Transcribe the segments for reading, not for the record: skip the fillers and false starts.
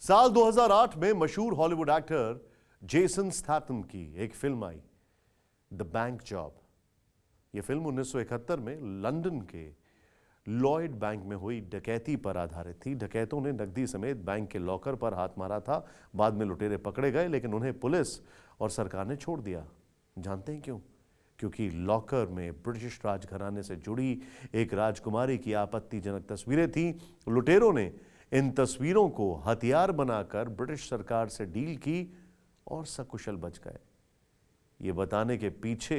साल 2008 में मशहूर हॉलीवुड एक्टर जेसन स्टैथम की एक film I, the bank job. यह फिल्म 1971 में लंदन के लॉयड बैंक में हुई डकैती पर आधारित थी। डकैतों ने नकदी समेत बैंक के लॉकर पर हाथ मारा था। बाद में लुटेरे पकड़े गए, लेकिन उन्हें पुलिस और सरकार ने छोड़ दिया। जानते हैं क्यों? क्योंकि लॉकर में ब्रिटिश राजघराने से जुड़ी एक राजकुमारी की आपत्तिजनक तस्वीरें थीं। लुटेरों ने इन तस्वीरों को हथियार बनाकर ब्रिटिश सरकार से डील की और सकुशल बच गए। ये बताने के पीछे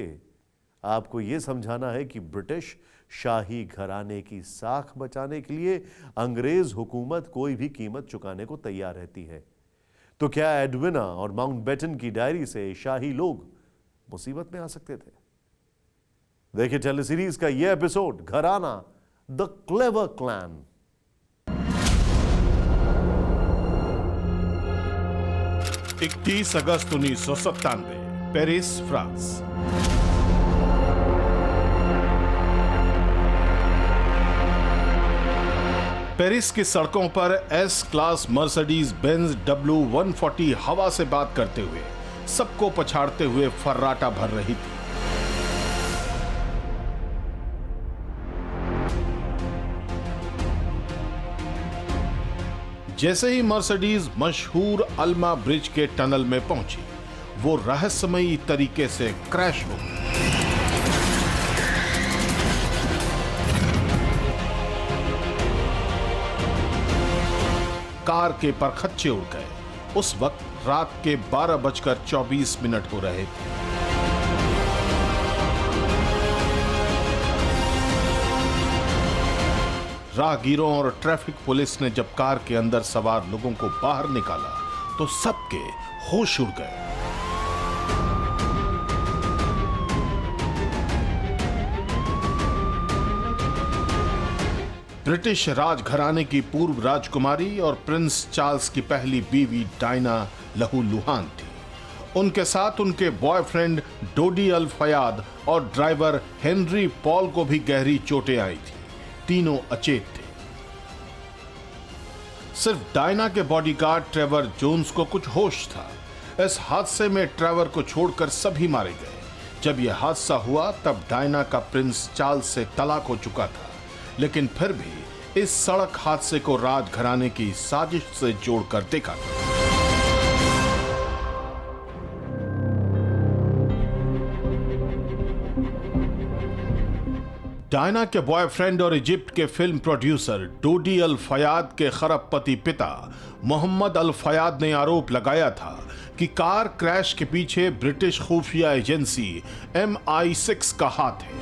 आपको ये समझाना है कि ब्रिटिश शाही घराने की साख बचाने के लिए अंग्रेज हुकूमत कोई भी कीमत चुकाने को तैयार रहती है। तो क्या एडविना और माउंटबेटन की डायरी से शाही लोग मुसीबत में आ सकते थे? देखिए टेलीसीरीज का यह एपिसोड, घराना the clever clan. 31 August 1997, Paris, France. Paris की सड़कों पर S class Mercedes Benz W140 हवा से बात करते हुए, सबको पछाड़ते हुए फर्राटा भर रही थी। जैसे ही मर्सिडीज मशहूर अल्मा ब्रिज के टनल में पहुंची, वो रहस्यमयी तरीके से क्रैश हो गई। कार के परखच्चे उड़ गए। उस वक्त रात के 12:24 हो रहे थे। राहगीरों और ट्रैफिक पुलिस ने जब कार के अंदर सवार लोगों को बाहर निकाला तो सबके होश उड़ गए। ब्रिटिश राजघराने की पूर्व राजकुमारी और प्रिंस चार्ल्स की पहली बीवी डायना लहूलुहान थी। उनके साथ उनके बॉयफ्रेंड डोडी अल फयाद और ड्राइवर हेनरी पॉल को भी गहरी चोटें आई थी। तीनों अचेत थे। सिर्फ डायना के बॉडीगार्ड ट्रेवर जोन्स को कुछ होश था। इस हादसे में ट्रेवर को छोड़कर सभी मारे गए। जब यह हादसा हुआ तब डायना का प्रिंस चार्ल्स से तलाक हो चुका था, लेकिन फिर भी इस सड़क हादसे को राजघराने की साजिश से जोड़कर देखा था। डायना के बॉयफ्रेंड और इजिप्ट के फिल्म प्रोड्यूसर डोडी अल फयाद के खरबपति पिता मोहम्मद अल फयाद ने आरोप लगाया था कि कार क्रैश के पीछे ब्रिटिश खुफिया एजेंसी MI6 का हाथ है,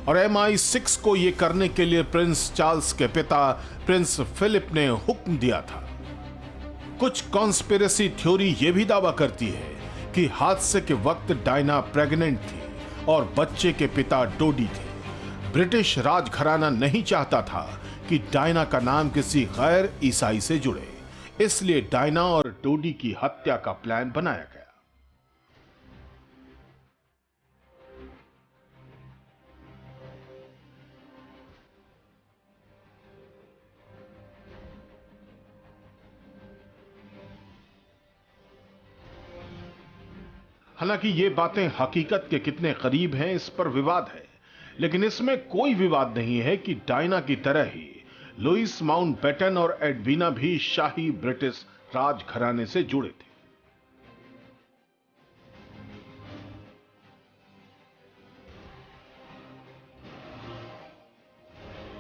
और MI6 को यह करने के लिए प्रिंस चार्ल्स के पिता प्रिंस फिलिप ने हुक्म दिया था। कुछ कॉन्स्पिरेसी थ्योरी यह भी दावा करती है कि हादसे के वक्त डायना प्रेग्नेंट थी और बच्चे के पिता डोडी थे। ब्रिटिश राजघराना नहीं चाहता था कि डायना का नाम किसी गैर ईसाई से जुड़े, इसलिए डायना और डोडी की हत्या का प्लान बनाया गया। हालांकि ये बातें हकीकत के कितने करीब हैं इस पर विवाद है, लेकिन इसमें कोई विवाद नहीं है कि डायना की तरह ही लुइस माउंटबेटन और एडविना भी शाही ब्रिटिश राजघराने से जुड़े थे।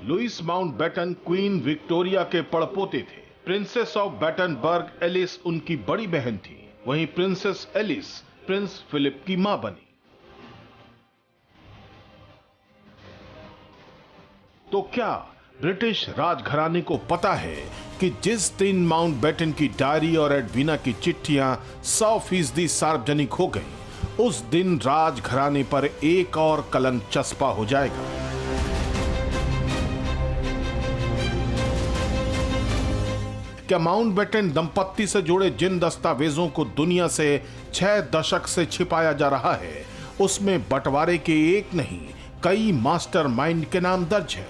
लुइस माउंटबेटन क्वीन विक्टोरिया के पड़पोते थे। प्रिंसेस ऑफ बैटनबर्ग एलिस उनकी बड़ी बहन थी। वहीं प्रिंसेस एलिस प्रिंस फिलिप की मां बनी। तो क्या ब्रिटिश राजघराने को पता है कि जिस दिन माउंटबेटन की डायरी और एडविना की चिट्ठियां 100% सार्वजनिक हो गई, उस दिन राजघराने पर एक और कलंक चस्पा हो जाएगा। क्या माउंटबेटन दंपत्ति से जुड़े जिन दस्तावेजों को दुनिया से 6 दशक से छिपाया जा रहा है, उसमें बंटवारे के एक नहीं कई मास्टरमाइंड के नाम दर्ज है।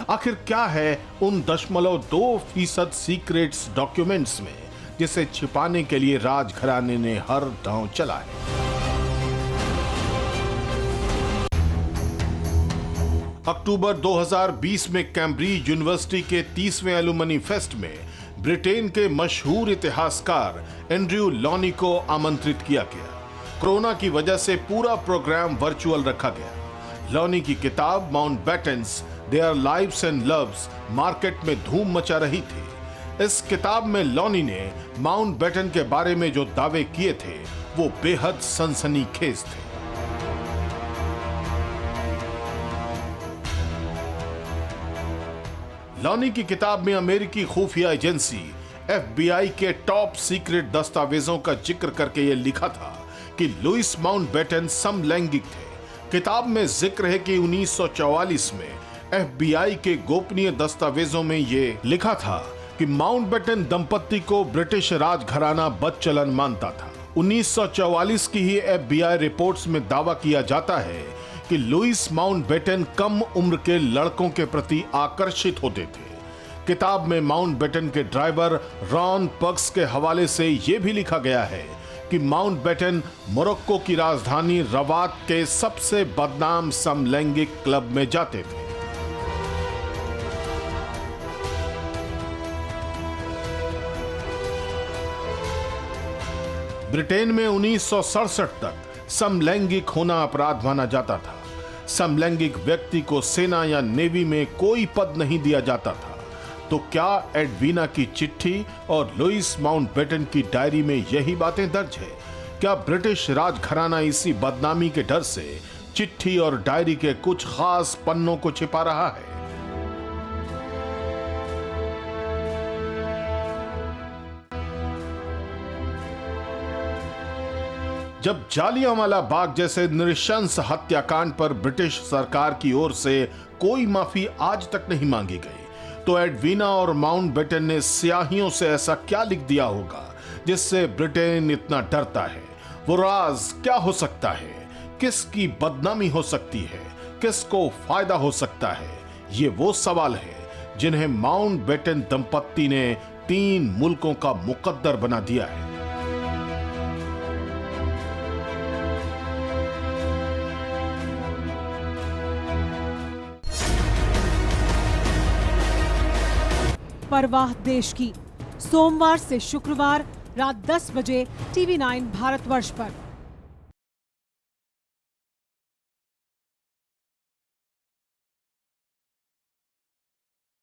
आखिर क्या है उन 0.2% सीक्रेट्स डॉक्यूमेंट्स में जिसे छिपाने के लिए राजघराने ने हर दांव चला है। अक्टूबर 2020 में कैम्ब्रिज यूनिवर्सिटी के 30वें एलुमनी फेस्ट में ब्रिटेन के मशहूर इतिहासकार एंड्रयू लॉनी को आमंत्रित किया गया। कोरोना की वजह से पूरा प्रोग्राम वर्चुअल रखा गया। लॉनी की किताब Mountbattens their lives and loves market में धूम मचा रही थी। इस किताब में लॉनी ने माउंटबेटन के बारे में जो दावे किए थे वो बेहद सनसनीखेज थे। लॉनी की किताब में अमेरिकी खुफिया एजेंसी FBI के टॉप सीक्रेट दस्तावेजों का जिक्र करके यह लिखा था कि लुइस माउंटबेटन समलैंगिक थे। किताब में जिक्र है कि 1944 में FBI के गोपनीय दस्तावेजों में यह लिखा था कि माउंटबेटन दंपत्ति को ब्रिटिश राजघराना बदचलन मानता था। 1944 की ही FBI रिपोर्ट्स में दावा किया जाता है कि लुइस माउंटबेटन कम उम्र के लड़कों के प्रति आकर्षित होते थे। किताब में माउंटबेटन के ड्राइवर रॉन पग्स के हवाले से यह भी लिखा गया है कि माउंटबेटन मोरक्को की राजधानी रबात के सबसे बदनाम समलैंगिक क्लब में जाते थे। ब्रिटेन में 1967 तक समलैंगिक होना अपराध माना जाता था। समलैंगिक व्यक्ति को सेना या नेवी में कोई पद नहीं दिया जाता था। तो क्या एडवीना की चिट्ठी और लुइस माउंटबेटन की डायरी में यही बातें दर्ज है? क्या ब्रिटिश राजघराना इसी बदनामी के डर से चिट्ठी और डायरी के कुछ खास पन्नों को छिपा रहा है? जब जालियांवाला बाग जैसे नृशंस हत्याकांड पर ब्रिटिश सरकार की ओर से कोई माफी आज तक नहीं मांगी गई, तो एडवीना और माउंटबेटन ने स्याहियों से ऐसा क्या लिख दिया होगा जिससे ब्रिटेन इतना डरता है? वो राज क्या हो सकता है? किसकी बदनामी हो सकती है? किसको फायदा हो सकता है? ये वो सवाल है जिन्हें माउंटबेटन दंपत्ति ने 3 मुल्कों का मुकद्दर बना दिया है। परवाह देश की, सोमवार से शुक्रवार रात 10 बजे TV9 भारतवर्ष पर।